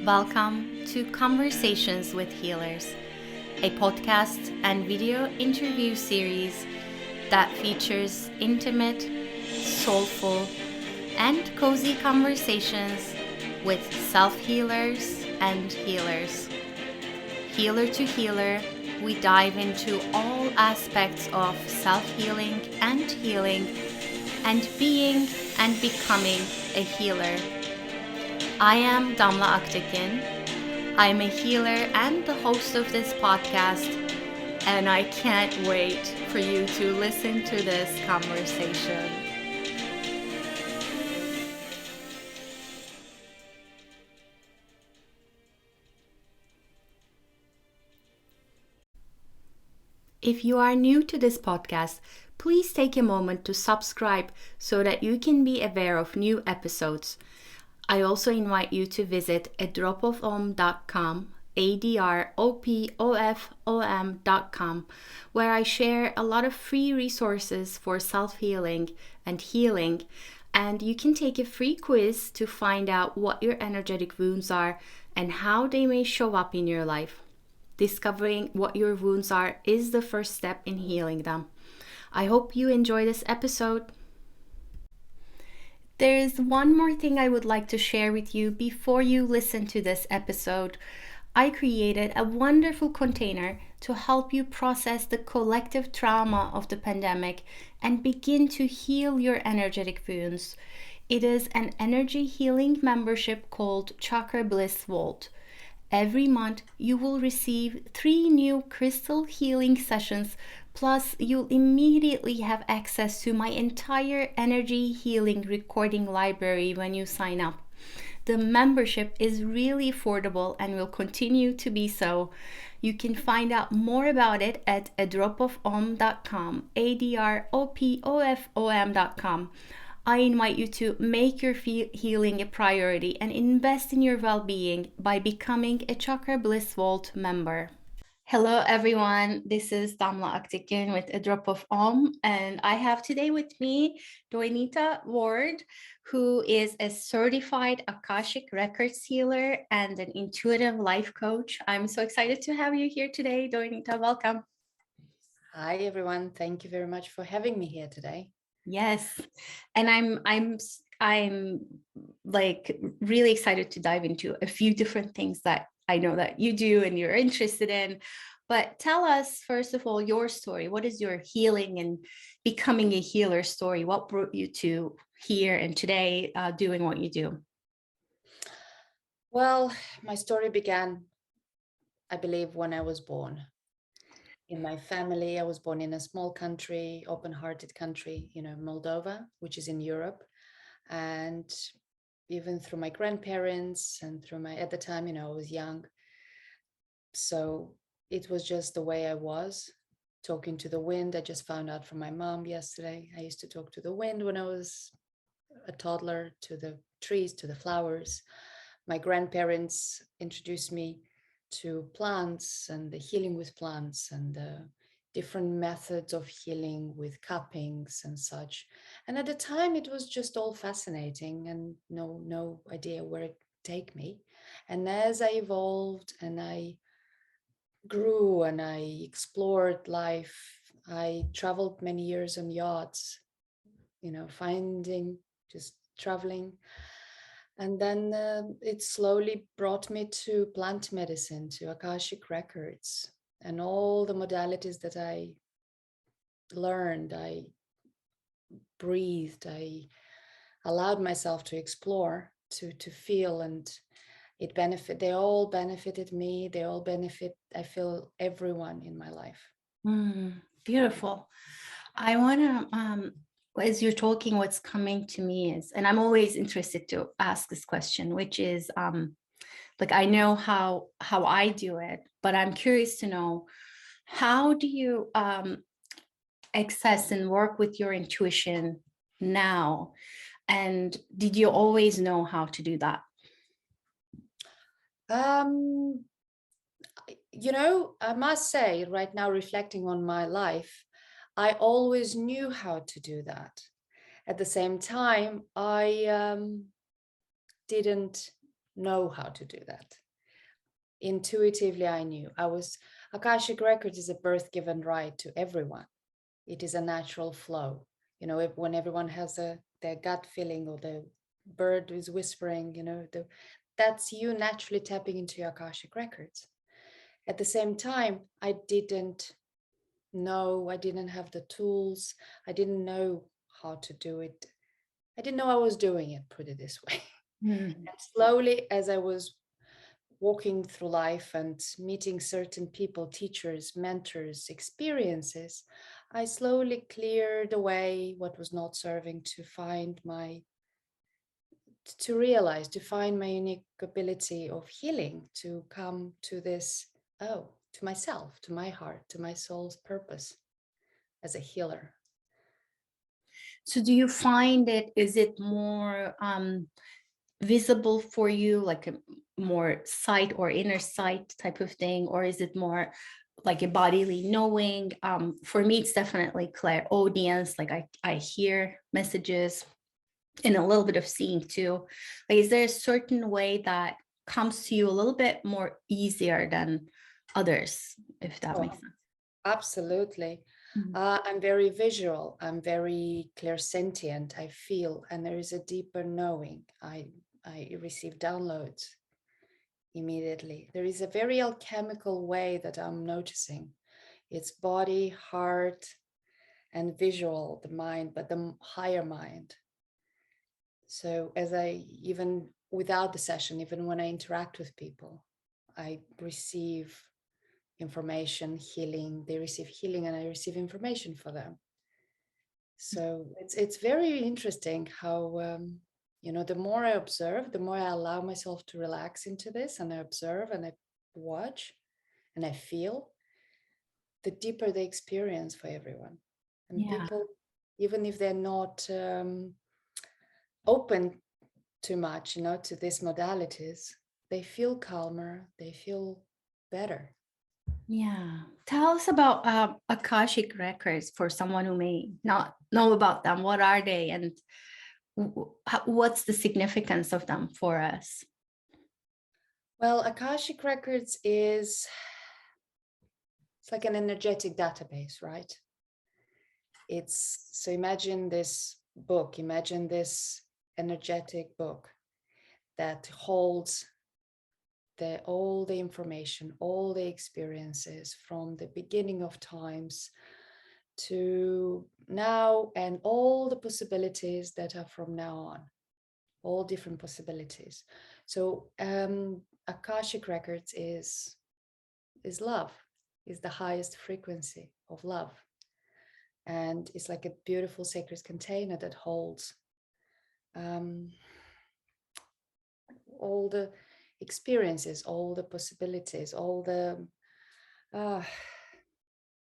Welcome to Conversations with Healers, a podcast and video interview series that features intimate, soulful, and cozy conversations with self-healers and healers. Healer to healer, we dive into all aspects of self-healing and healing and being and becoming a healer. I am Damla. I am a healer and the host of this podcast, and I can't wait for you to listen to this conversation. If you are new to this podcast, please take a moment to subscribe so that you can be aware of new episodes. I also invite you to visit adropofom.com, adropofom.com, where I share a lot of free resources for self-healing and healing, and you can take a free quiz to find out what your energetic wounds are and how they may show up in your life. Discovering what your wounds are is the first step in healing them. I hope you enjoy this episode. There is one more thing I would like to share with you before you listen to this episode. I created a wonderful container to help you process the collective trauma of the pandemic and begin to heal your energetic wounds. It is an energy healing membership called Chakra Bliss Vault. Every month, you will receive 3 new crystal healing sessions, plus you'll immediately have access to my entire energy healing recording library when you sign up. The membership is really affordable and will continue to be so. You can find out more about it at adropofom.com, adropofom.com. I invite you to make your healing a priority and invest in your well-being by becoming a Chakra Bliss Vault member. Hello, everyone. This is Damla with A Drop of Om, and I have today with me Doinita Ward, who is a certified Akashic records healer and an intuitive life coach. I'm so excited to have you here today, Doinita. Welcome. Hi, everyone. Thank you very much for having me here today. Yes, and I'm like really excited to dive into a few different things that I know that you do and you're interested in. But tell us, first of all, your story. What is your healing and becoming a healer story? What brought you to here and today doing what you do? Well, my story began, I believe, when I was born. In my family, I was born in a small country, open-hearted country, Moldova, which is in Europe. And even through my grandparents and at the time, I was young. So it was just the way I was, talking to the wind. I just found out from my mom yesterday. I used to talk to the wind when I was a toddler, to the trees, to the flowers. My grandparents introduced me to plants and the healing with plants and different methods of healing with cuppings and such. And at the time, it was just all fascinating and no idea where it would take me. And as I evolved and I grew and I explored life, I traveled many years on yachts, just traveling. And then it slowly brought me to plant medicine, to Akashic records, and all the modalities that I learned, I breathed, I allowed myself to explore, to feel, and they all benefited me. They all benefit, I feel, everyone in my life. Beautiful. I want to, as you're talking, what's coming to me is, and I'm always interested to ask this question, which is, like, I know how I do it, but I'm curious to know, how do you access and work with your intuition now? And did you always know how to do that? I must say, right now, reflecting on my life, I always knew how to do that. At the same time, I didn't know how to do that. Intuitively, I knew. Akashic Records is a birth given right to everyone. It is a natural flow. When everyone has their gut feeling, or the bird is whispering, that's you naturally tapping into your Akashic Records. At the same time, I didn't have the tools. I didn't know how to do it. I didn't know I was doing it, put it this way. Mm. And slowly, as I was walking through life and meeting certain people, teachers, mentors, experiences, I slowly cleared away what was not serving to find to find my unique ability of healing, to come to this, to myself, to my heart, to my soul's purpose as a healer. So do you find is it more visible for you, like a more sight or inner sight type of thing, or is it more like a bodily knowing? For me, it's definitely clairaudience. Like I hear messages, and a little bit of seeing too. Like, is there a certain way that comes to you a little bit more easier than others, if that makes Oh, sense? absolutely. Mhm. I'm very visual. I'm very clairsentient. I feel, and there is a deeper knowing. I receive downloads immediately. There is a very alchemical way that I'm noticing. It's body, heart, and visual, the mind, but the higher mind. So even without the session, even when I interact with people, I receive information, healing. They receive healing, and I receive information for them. So it's very interesting how the more I observe, the more I allow myself to relax into this, and I observe and I watch and I feel, the deeper the experience for everyone. And Yeah. people, even if they're not open too much, to these modalities, they feel calmer, they feel better. Yeah. Tell us about Akashic records for someone who may not know about them. What are they, and what's the significance of them for us? Well, Akashic Records it's like an energetic database, right? So imagine this energetic book that holds all the information, all the experiences from the beginning of times to now, and all the possibilities that are from now on, all different possibilities. So Akashic Records is love, is the highest frequency of love. And it's like a beautiful sacred container that holds um, all the experiences, all the possibilities, all the uh,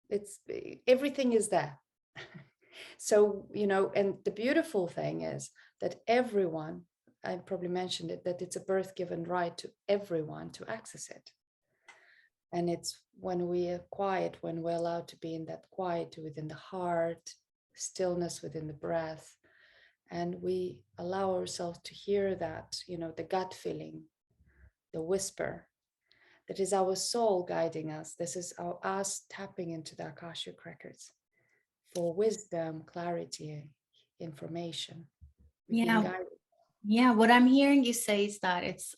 it's everything is there. So and the beautiful thing is that everyone, I probably mentioned it, that it's a birth given right to everyone to access it. And it's when we are quiet, when we're allowed to be in that quiet within the heart, stillness within the breath, and we allow ourselves to hear that, the gut feeling, the whisper, that is our soul guiding us. This is us tapping into the Akashic records for wisdom, clarity, information. We've been Yeah. guided. Yeah. What I'm hearing you say is that it's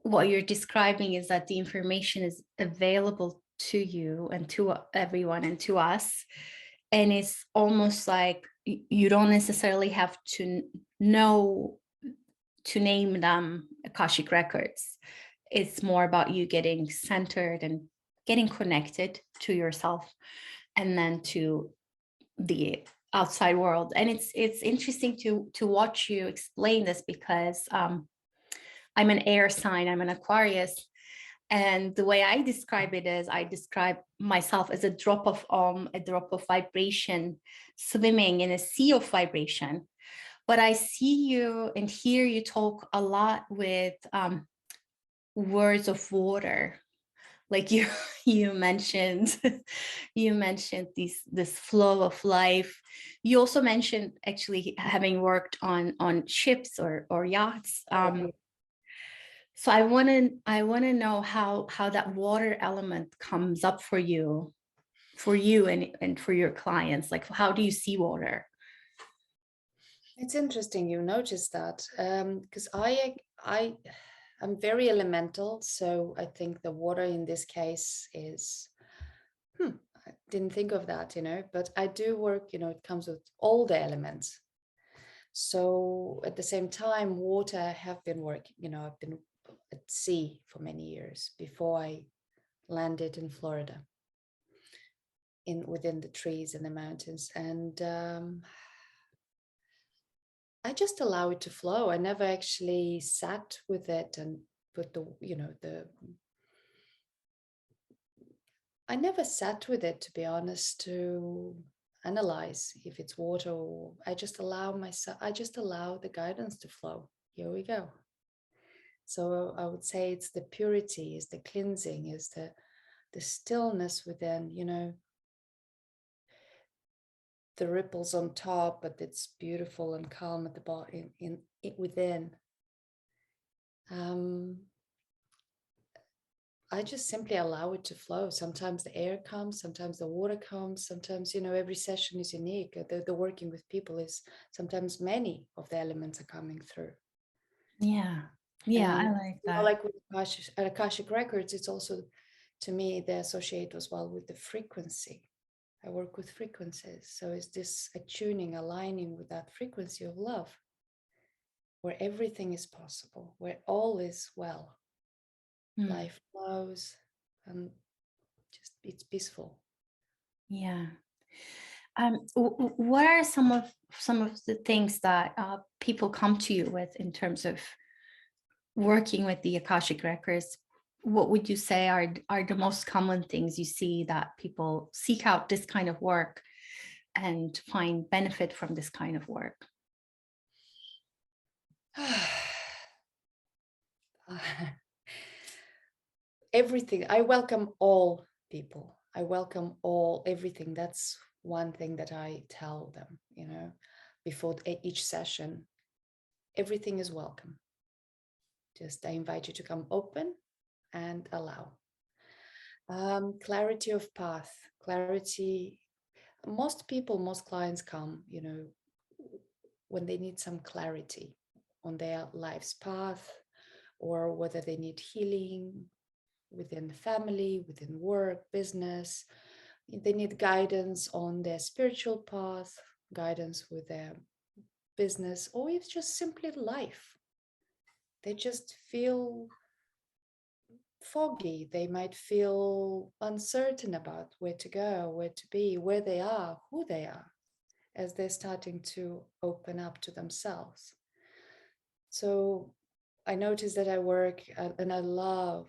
what you're describing is that the information is available to you and to everyone and to us, and it's almost like you don't necessarily have to know to name them Akashic records. It's more about you getting centered and getting connected to yourself, and then to the outside world. And it's interesting to watch you explain this, because I'm an air sign, I'm an Aquarius. And the way I describe it is I describe myself as a drop of vibration swimming in a sea of vibration. But I see you and hear you talk a lot with words of water, like you you mentioned you mentioned this flow of life. You also mentioned actually having worked on ships or yachts. Oh, yeah. So I want to know how that water element comes up for you and for your clients. Like, how do you see water? It's interesting you noticed that, because I'm very elemental, so I think the water in this case is, I didn't think of that, but I do work, it comes with all the elements. So at the same time, water, I have been working, I've been at sea for many years before I landed in Florida, in within the trees and the mountains. And I just allow it to flow. I never actually sat with it and put I never sat with it, to be honest, to analyze if it's water, or I just allow the guidance to flow. Here we go. So I would say it's the purity, is the cleansing, is the stillness within, the ripples on top, but it's beautiful and calm at the bottom, in within. Um, I just simply allow it to flow. Sometimes the air comes, sometimes the water comes, sometimes, every session is unique. The working with people is sometimes many of the elements are coming through. Yeah. Yeah, And I like that. like with Akashic records, it's also, to me, they associate as well with the frequency. I work with frequencies. So it's this attuning, aligning with that frequency of love, where everything is possible, where all is well, Mm, life flows, and just it's peaceful. yeah. What are some of the things that people come to you with in terms of working with the Akashic records? What would you say are the most common things you see that people seek out this kind of work and find benefit from this kind of work? Everything. I welcome all people. I welcome everything. That's one thing that I tell them, before each session. Everything is welcome. Just I invite you to come open and allow. Clarity of path, clarity. Most clients come, when they need some clarity on their life's path, or whether they need healing within the family, within work, business. They need guidance on their spiritual path, guidance with their business, or it's just simply life. They just feel foggy. They might feel uncertain about where to go, where to be, where they are, who they are, as they're starting to open up to themselves. So I notice that I work and I love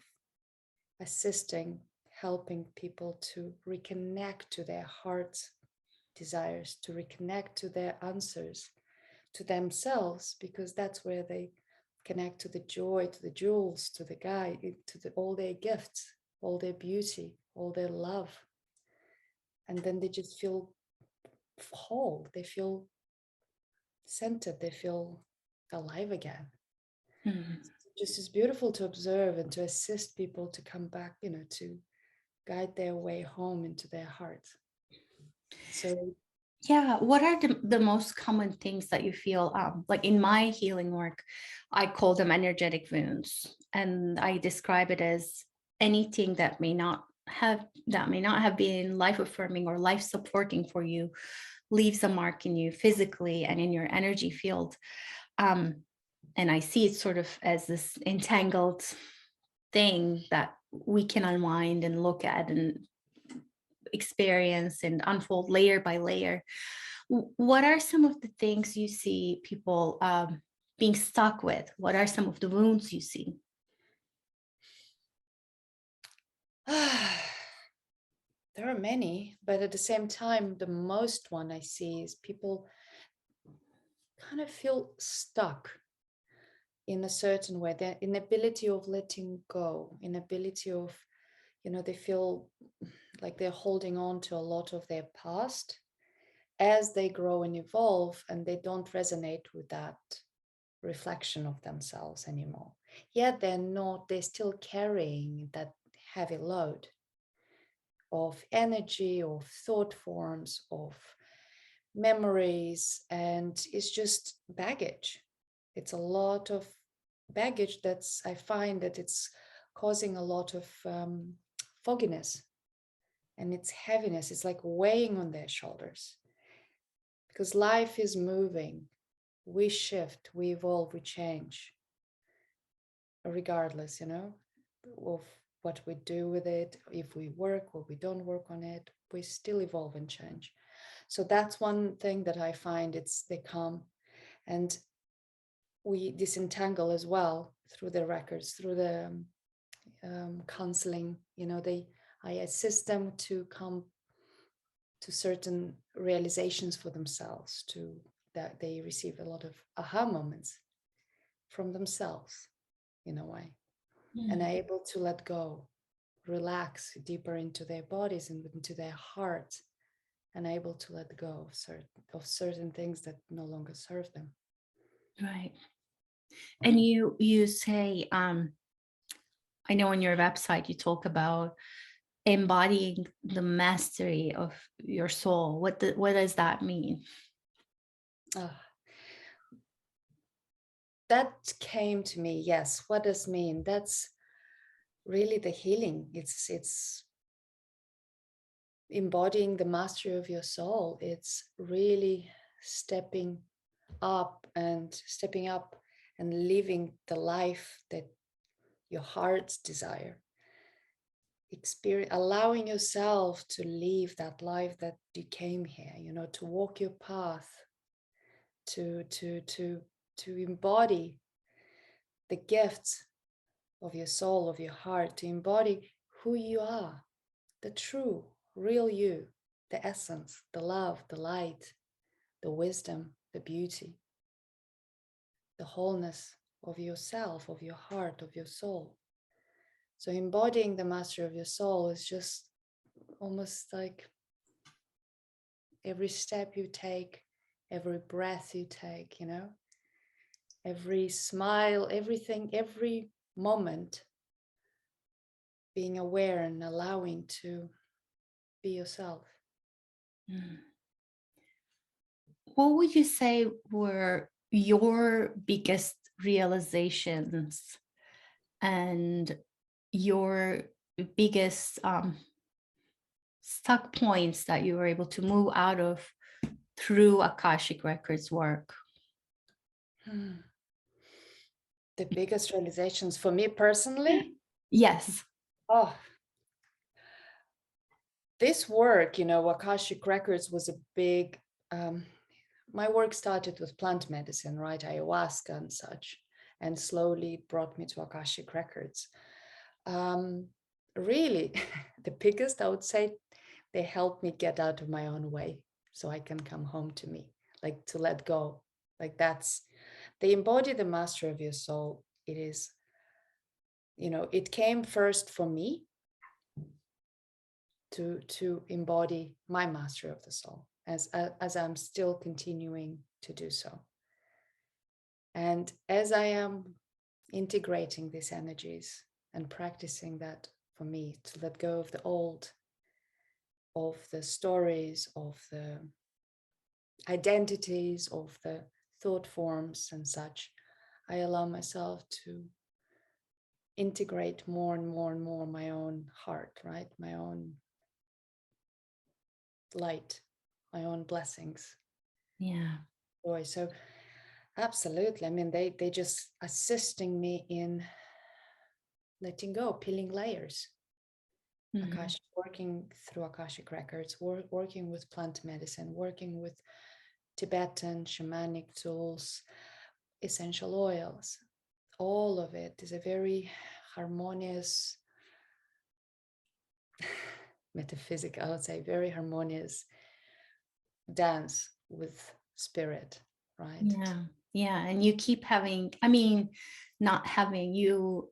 assisting, helping people to reconnect to their heart's desires, to reconnect to their answers, to themselves, because that's where they connect to the joy, to the jewels, to the guide, all their gifts, all their beauty, all their love. And then they just feel whole, they feel centered, they feel alive again. Mm. Just is beautiful to observe and to assist people to come back, to guide their way home into their heart. So, Yeah, what are the most common things that you feel like in my healing work? I call them energetic wounds, and I describe it as anything that may not have been life affirming or life supporting for you leaves a mark in you physically and in your energy field. Um, and I see it sort of as this entangled thing that we can unwind and look at and experience and unfold layer by layer. What are some of the things you see people being stuck with? What are some of the wounds you see? there are many, but at the same time, the most one I see is people kind of feel stuck in a certain way. Their inability of letting go, inability of They feel like they're holding on to a lot of their past as they grow and evolve, and they don't resonate with that reflection of themselves anymore. Yet they're still carrying that heavy load of energy, of thought forms, of memories, and it's just baggage. It's a lot of baggage I find that it's causing a lot of fogginess, and it's heaviness. It's like weighing on their shoulders because life is moving. We shift, we evolve, we change, regardless, of what we do with it. If we work or we don't work on it, we still evolve and change. So that's one thing that I find they come, and we disentangle as well through the records, through the counseling. I assist them to come to certain realizations for themselves, to that they receive a lot of aha moments from themselves in a way, and are Mm. able to let go, relax deeper into their bodies and into their hearts, and able to let go of certain things that no longer serve them. Right. And you say, I know on your website you talk about embodying the mastery of your soul. What does that mean? Ah, that came to me. Yes, what does mean? That's really the healing. It's embodying the mastery of your soul. It's really stepping up and living the life that your heart's desire. Experience, allowing yourself to live that life that you came here, to walk your path, to embody the gifts of your soul, of your heart, to embody who you are, the true, real you, the essence, the love, the light, the wisdom, the beauty, the wholeness of yourself, of your heart, of your soul. So embodying the mastery of your soul is just almost like every step you take, every breath you take, every smile, everything, every moment, being aware and allowing to be yourself. Mm. What would you say were your biggest realizations and your biggest stuck points that you were able to move out of through Akashic Records work? Hmm. The biggest realizations for me personally, Yes. oh, this work, Akashic Records was a big, my work started with plant medicine, right? Ayahuasca and such, and slowly it brought me to Akashic Records. Really, the biggest, I would say, they helped me get out of my own way so I can come home to me, like to let go. Like they embody the master of your soul. It is, it came first for me to embody my mastery of the soul as I'm still continuing to do so. And as I am integrating these energies and practicing that for me to let go of the old, of the stories, of the identities, of the thought forms and such, I allow myself to integrate more and more and more my own heart, right? My own light, my own blessings, Yeah. joy. So absolutely. I mean, they just assisting me in letting go, peeling layers. Mhm. Akashic, working through Akashic records, working with plant medicine, working with Tibetan shamanic tools, essential oils. All of it is a very harmonious metaphysic, I would say, very harmonious dance with spirit, right? Yeah. Yeah. And you keep having, I mean, not having, you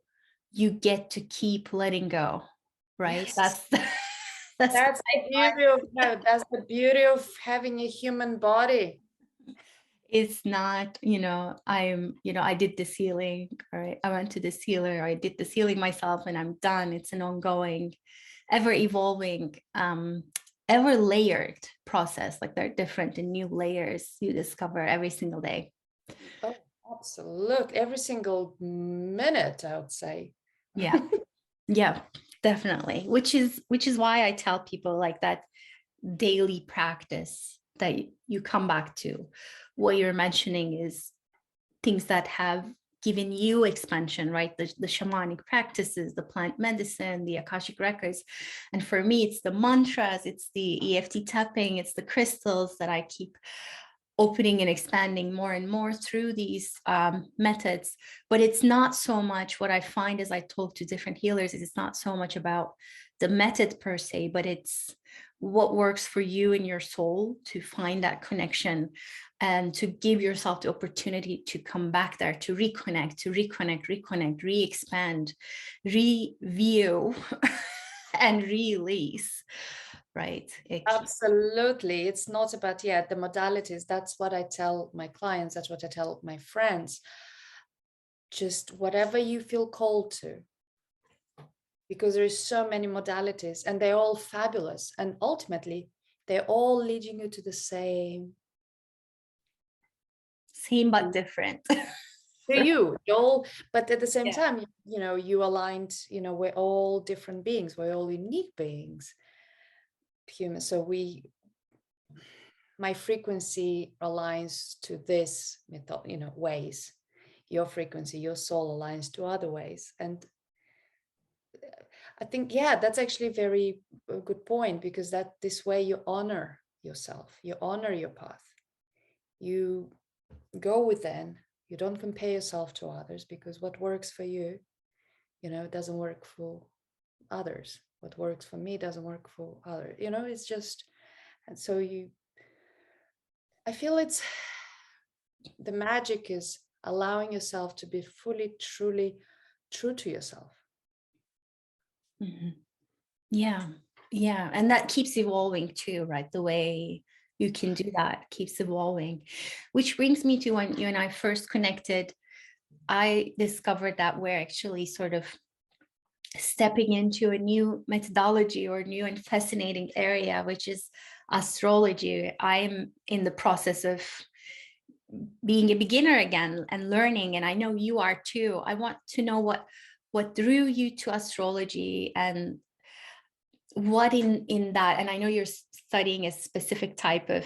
get to keep letting go. right? Yes. That's That's the beauty of that's the beauty of having a human body. it's not, I did this healing, or I went to this healer, or I did this healing myself and I'm done. It's an ongoing, ever evolving, ever layered process. Like there are different and new layers you discover every single day. Oh, absolutely. Every single minute, I would say. Yeah. Yeah, definitely. Which is why I tell people like that daily practice that you come back to. What you're mentioning is things that have given you expansion, right? The shamanic practices, the plant medicine, the Akashic records. And for me, it's the mantras, it's the EFT tapping, it's the crystals that I keep opening and expanding more and more through these methods. But it's not so much what I find as I talk to different healers, is it's not so much about the method per se, but it's what works for you in your soul to find that connection and to give yourself the opportunity to come back there, to reconnect, re-expand, review, and release, right? Absolutely. It's not about, yeah, the modalities. That's what I tell my clients. That's what I tell my friends. Just whatever you feel called to, because there's so many modalities and they're all fabulous. And ultimately, they're all leading you to the same. Same but different. To you all, but at the same Yeah. time, you aligned, we're all different beings, we're all unique beings, humans. So my frequency aligns to this method, ways. Your frequency, your soul aligns to other ways. And I think, yeah, that's actually a very good point, because that this way you honor yourself, you honor your path, you go within, you don't compare yourself to others, because what works for you, doesn't work for others. What works for me doesn't work for others. It's just, and so I feel it's the magic is allowing yourself to be fully, truly true to yourself. Mhm. Yeah. Yeah. And that keeps evolving too, right? The way you can do that keeps evolving. Which brings me to when you and I first connected, I discovered that we're actually sort of stepping into a new methodology or new and fascinating area, which is astrology. I'm in the process of being a beginner again and learning, and I know you are too. I want to know what drew you to astrology, and what in that, and I know you're studying a specific type of,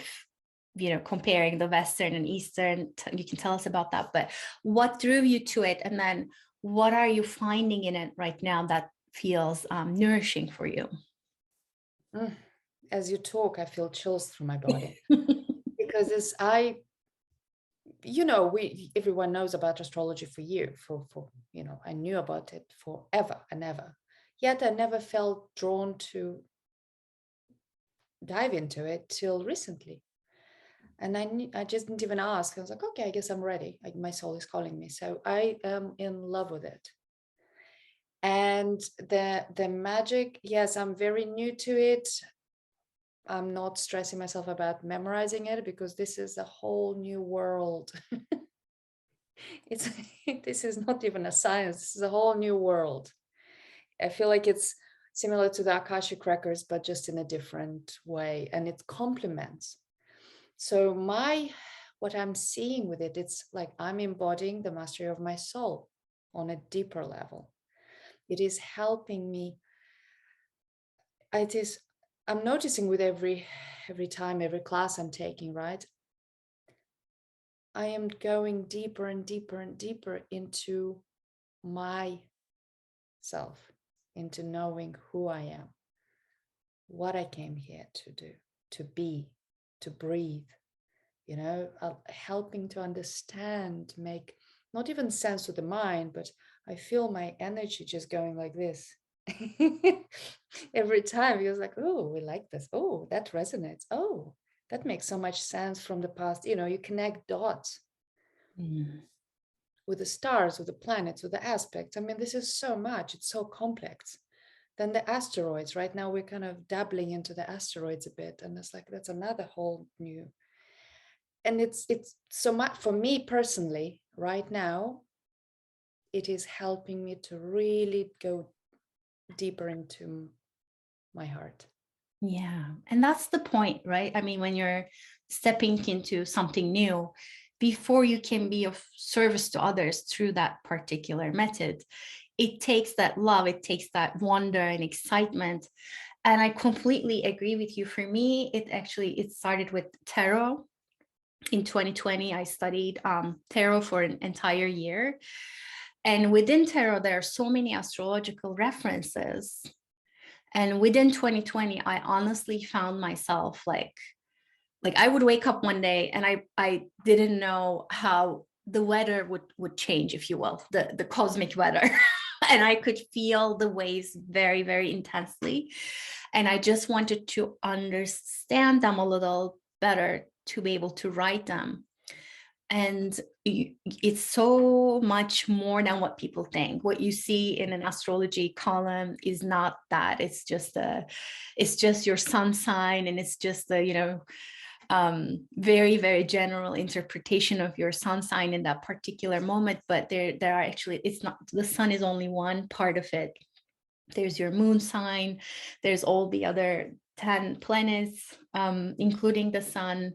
comparing the Western and Eastern. You can tell us about that, but what drew you to it, and then what are you finding in it right now that feels nourishing for you? As you talk, I feel chills through my body, because everyone knows about astrology for you, for I knew about it forever and ever. Yet I never felt drawn to dive into it till recently. And I just didn't even ask. I was like, okay, I guess I'm ready. My soul is calling me. So I am in love with it. And the magic, yes, I'm very new to it. I'm not stressing myself about memorizing it, because this is a whole new world. It's this is not even a science. This is a whole new world. I feel like it's similar to the Akashic records, but just in a different way, and it complements. So what I'm seeing with it, it's like I'm embodying the mastery of my soul on a deeper level. It is helping me. I'm noticing with every time, every class I'm taking, right? I am going deeper and deeper and deeper into myself, into knowing who I am, what I came here to do, to be, to breathe, helping to understand, make not even sense to the mind, but I feel my energy just going like this. Every time he was like, oh, we like this. Oh, that resonates. Oh, that makes so much sense from the past. You connect dots Mm. with the stars, with the planets, with the aspects. I mean, this is so much. It's so complex. Then the asteroids. Right now we're kind of dabbling into the asteroids a bit, and it's like that's another whole new. And it's so much for me personally right now. It is helping me to really go deeper into my heart. Yeah. And that's the point, right? I mean, when you're stepping into something new, before you can be of service to others through that particular method, it takes that love, it takes that wonder and excitement. And I completely agree with you. For me, it started with tarot. In 2020, I studied tarot for an entire year. And within tarot, there are so many astrological references. And within 2020, I honestly found myself like I would wake up one day and I didn't know how the weather would change, if you will, the cosmic weather. And I could feel the waves very, very intensely. And I just wanted to understand them a little better to be able to write them. And it's so much more than what people think. What you see in an astrology column is not that. It's just your sun sign, and it's just the very, very general interpretation of your sun sign in that particular moment. But there are actually, it's not, the sun is only one part of it. There's your moon sign, there's all the other 10 planets, including the sun.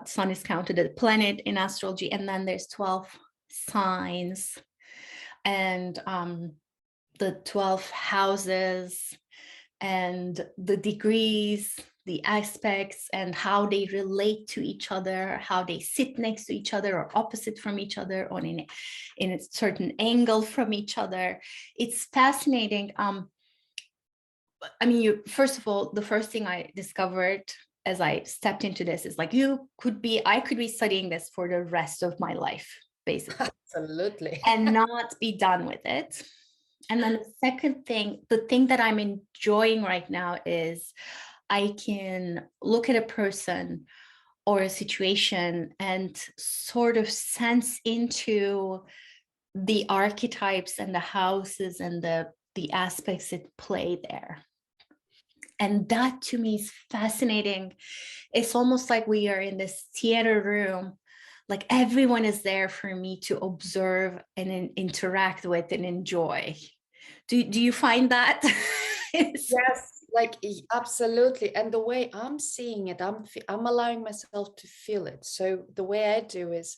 Sun is counted as a planet in astrology, and then there's 12 signs, and the 12 houses, and the degrees, the aspects, and how they relate to each other, how they sit next to each other or opposite from each other, or in a certain angle from each other. It's fascinating. I mean, first of all, the first thing I discovered as I stepped into this is like, I could be studying this for the rest of my life, basically. Absolutely. And not be done with it. And then the second thing, the thing that I'm enjoying right now is I can look at a person or a situation and sort of sense into the archetypes and the houses and the aspects at play there. And that to me is fascinating. It's almost like we are in this theater room, like everyone is there for me to observe and interact with and enjoy. Do you find that? Yes, like absolutely. And the way I'm seeing it, I'm allowing myself to feel it. So the way I do is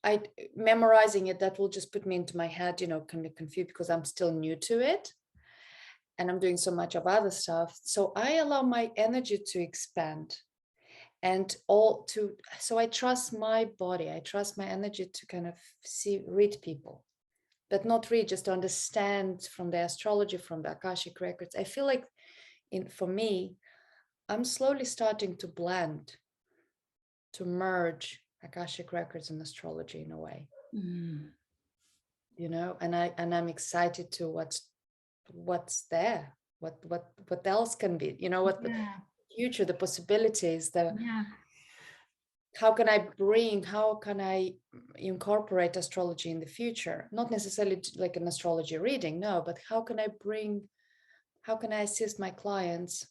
I memorizing it, that will just put me into my head, kind of confused because I'm still new to it and I'm doing so much of other stuff. So I allow my energy to expand and so I trust my body, I trust my energy to kind of read people, but not read, just to understand from the astrology, from the Akashic records. I feel like for me, I'm slowly starting to blend, to merge Akashic records and astrology in a way. Mm. And I'm excited to what's there, what else can be, what the future, the possibilities, Yeah. how can I incorporate astrology in the future, not necessarily like an astrology reading, no, but how can I assist my clients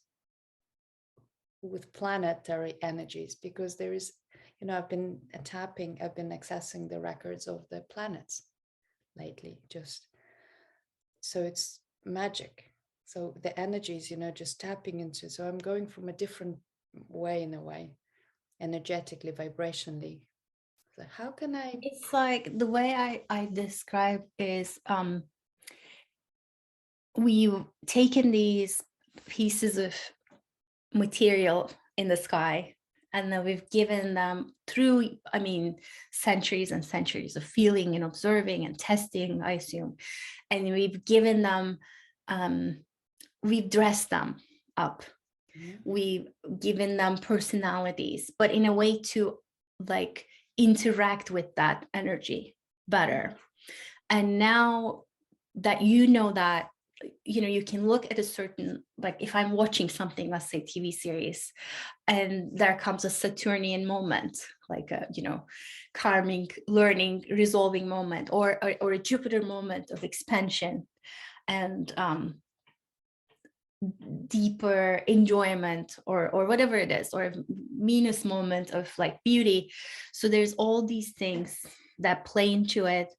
with planetary energies, because there is, I've been accessing the records of the planets lately, just so it's magic. So the energies, just tapping into, so I'm going from a different way, in a way, energetically, vibrationally. So how can I? It's like the way I describe is we've taken these pieces of material in the sky, and then we've given them through, I mean, centuries and centuries of feeling and observing and testing, I assume, and we've given them, we've dressed them up, we've given them personalities, but in a way to like interact with that energy better. And now that that you can look at a certain, like if I'm watching something, let's say TV series, and there comes a Saturnian moment, like a karmic learning resolving moment, or a Jupiter moment of expansion, and deeper enjoyment, or whatever it is, or meanest moment of like beauty. So there's all these things that play into it.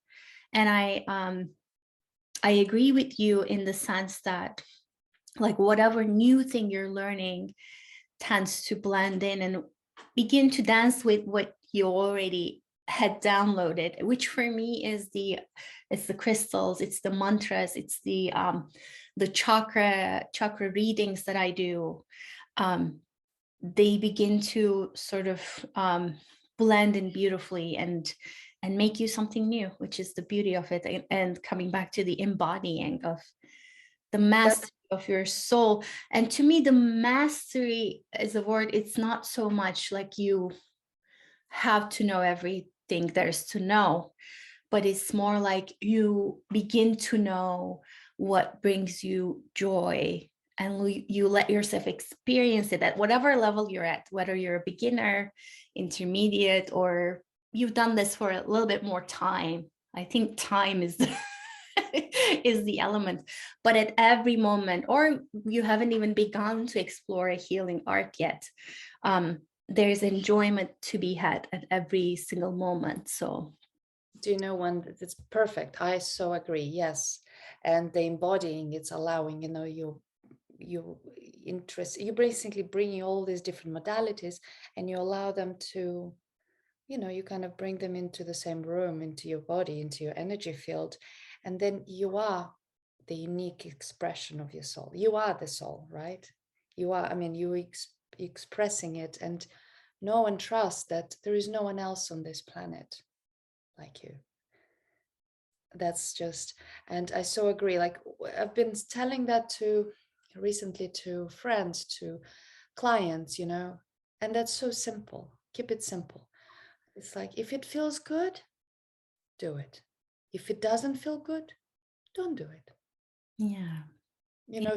And I agree with you in the sense that like whatever new thing you're learning tends to blend in and begin to dance with what you already had downloaded, which for me is it's the crystals, it's the mantras, it's the chakra readings that I do. They begin to sort of blend in beautifully and make you something new, which is the beauty of it. And coming back to the embodying of the That mastery of your soul. And to me, the mastery is a word. It's not so much like you have to know everything there's to know, but it's more like you begin to know what brings you joy, and you let yourself experience it at whatever level you're at, whether you're a beginner, intermediate, or you've done this for a little bit more time. I think time is the is the element. But at every moment, or you haven't even begun to explore a healing arc yet, there's enjoyment to be had at every single moment. So do you know one that's perfect? I so agree. Yes. And the embodying, it's allowing, you interest, you basically bringing all these different modalities, and you allow them to, you kind of bring them into the same room, into your body, into your energy field. And then you are the unique expression of your soul. You are the soul, right? You are, I mean, expressing it, and know and trust that there is no one else on this planet like you. That's just, and I so agree. Like, I've been telling that to recently to friends, to clients, and that's so simple. Keep it simple. It's like, if it feels good, do it. If it doesn't feel good, don't do it. yeah.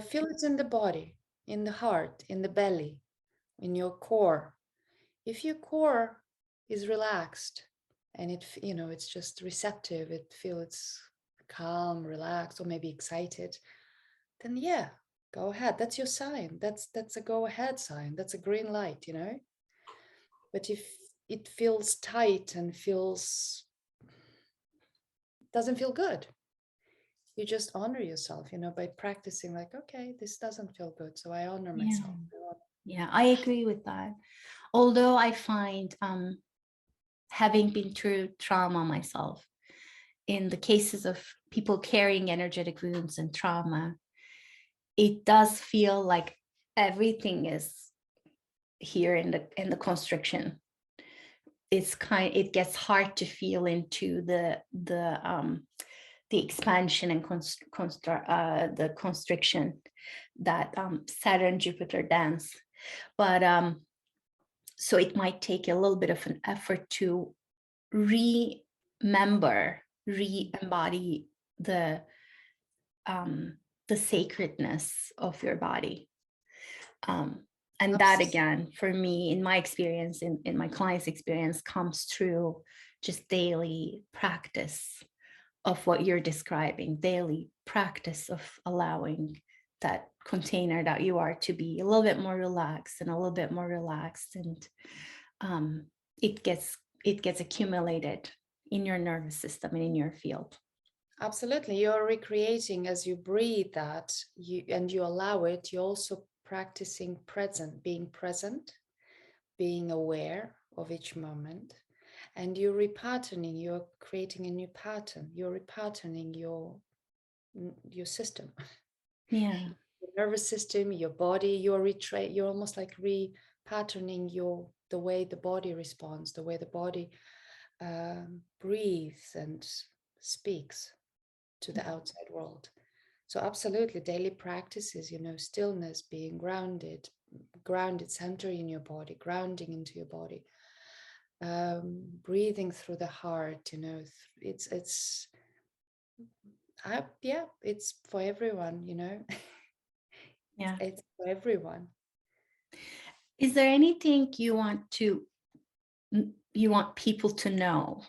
Feel it in the body, in the heart, in the belly, in your core. If your core is relaxed and it's just receptive, it feels calm, relaxed, or maybe excited, then yeah, go ahead. That's your sign. That's a go ahead sign. That's a green light. But if it feels tight and doesn't feel good, you just honor yourself, by practicing, like, okay, this doesn't feel good, so I honor Yeah. myself. Yeah, I agree with that. Although I find, having been through trauma myself, in the cases of people carrying energetic wounds and trauma, it does feel like everything is here in the constriction. It gets hard to feel into the expansion and the constriction that Saturn Jupiter dance. But so it might take a little bit of an effort to remember, re-embody the sacredness of your body. And that, again, for me, in my experience, in my client's experience, comes through just daily practice of what you're describing, daily practice of allowing that container that you are to be a little bit more relaxed and a little bit more relaxed. And it gets accumulated in your nervous system and in your field. Absolutely. You're recreating as you breathe that, and you allow it. You're also practicing present, being aware of each moment. And you're repatterning, you're creating a new pattern. You're repatterning your system. Yeah. Your nervous system, your body, you're almost like repatterning the way the body responds, the way the body breathes and speaks to the outside world. So absolutely, daily practices, stillness, being grounded, centering in your body, grounding into your body, breathing through the heart. Yeah, it's for everyone. Yeah. It's for everyone. Is there anything you want people to know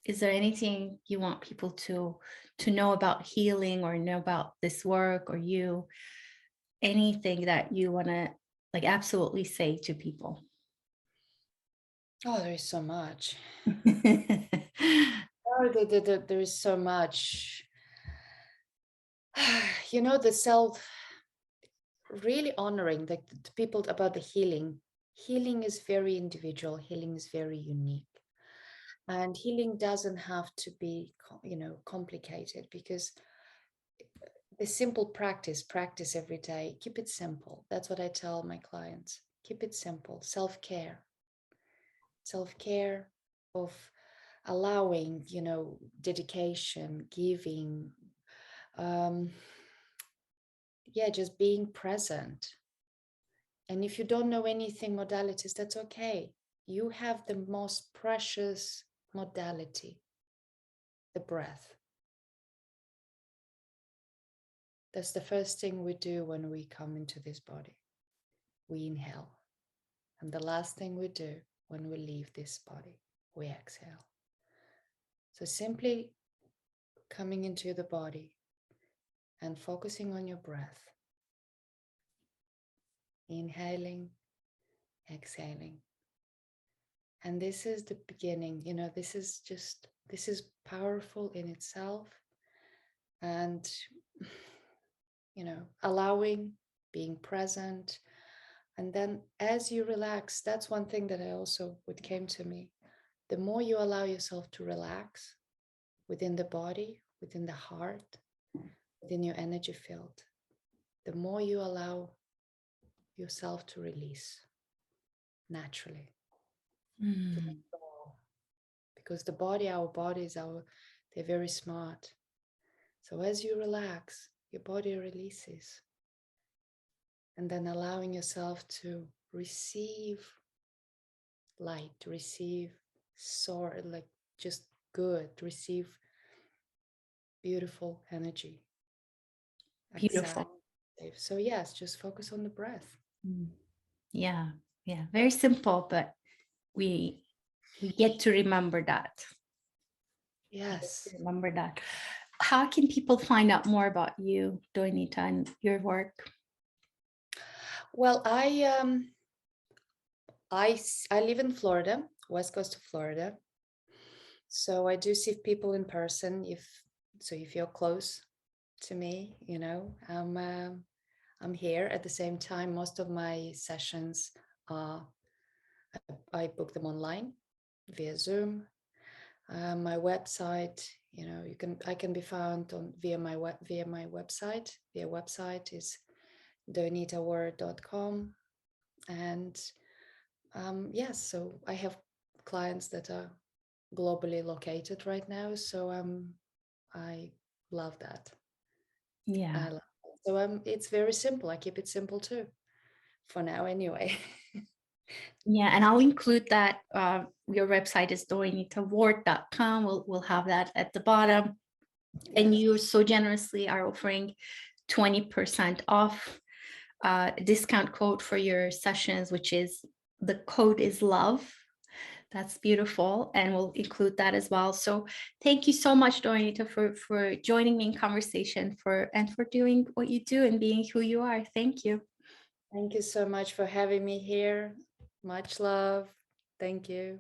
Is there anything you want people to know about healing or know about this work or you? Anything that you want to like absolutely say to people? Oh, there is so much. Oh, there is so much. The self, really honoring the people about the healing. Healing is very individual. Healing is very unique. And healing doesn't have to be, complicated, because the simple practice every day, keep it simple. That's what I tell my clients. Keep it simple. Self-care of allowing, dedication, giving, um, yeah, just being present. And if you don't know anything modalities, that's okay. You have the most precious modality, the breath. That's the first thing we do when we come into this body. We inhale. And the last thing we do when we leave this body, we exhale. So simply coming into the body and focusing on your breath. Inhaling, exhaling. And this is the beginning. This is powerful in itself. And, allowing, being present. And then as you relax, that's one thing that what came to me. The more you allow yourself to relax within the body, within the heart, within your energy field, the more you allow yourself to release naturally. Mm. Because our bodies, they're very smart. So as you relax, your body releases. And then allowing yourself to receive light, to receive like just good, receive beautiful energy. Beautiful. So yes, just focus on the breath. Mm. Yeah, yeah, very simple, but we we get to remember that. Yes. Remember that. How can people find out more about you, Doinita, and your work? Well, I live in Florida, west coast of Florida. So I do see people in person. If you're close to me, I'm here. At the same time, most of my sessions are I book them online via Zoom. My website, I can be found on via my website. Via website is doinitaword.com. And yes, so I have clients that are globally located right now. So I love that. Yeah. So it's very simple. I keep it simple too, for now anyway. Yeah, and I'll include that. Your website is doinitaward.com. We'll have that at the bottom. And you so generously are offering 20% off discount code for your sessions, which is the code is love. That's beautiful. And we'll include that as well. So thank you so much, Doinita, for joining me in conversation for doing what you do and being who you are. Thank you. Thank you so much for having me here. Much love. Thank you.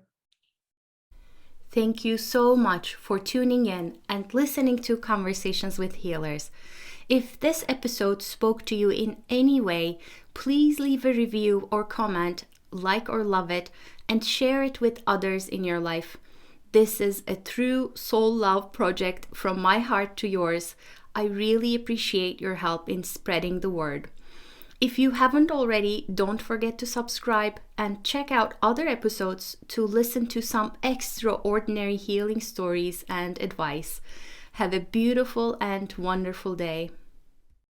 Thank you so much for tuning in and listening to Conversations with Healers. If this episode spoke to you in any way, please leave a review or comment, like or love it, and share it with others in your life. This is a true soul love project from my heart to yours. I really appreciate your help in spreading the word. If you haven't already, don't forget to subscribe and check out other episodes to listen to some extraordinary healing stories and advice. Have a beautiful and wonderful day.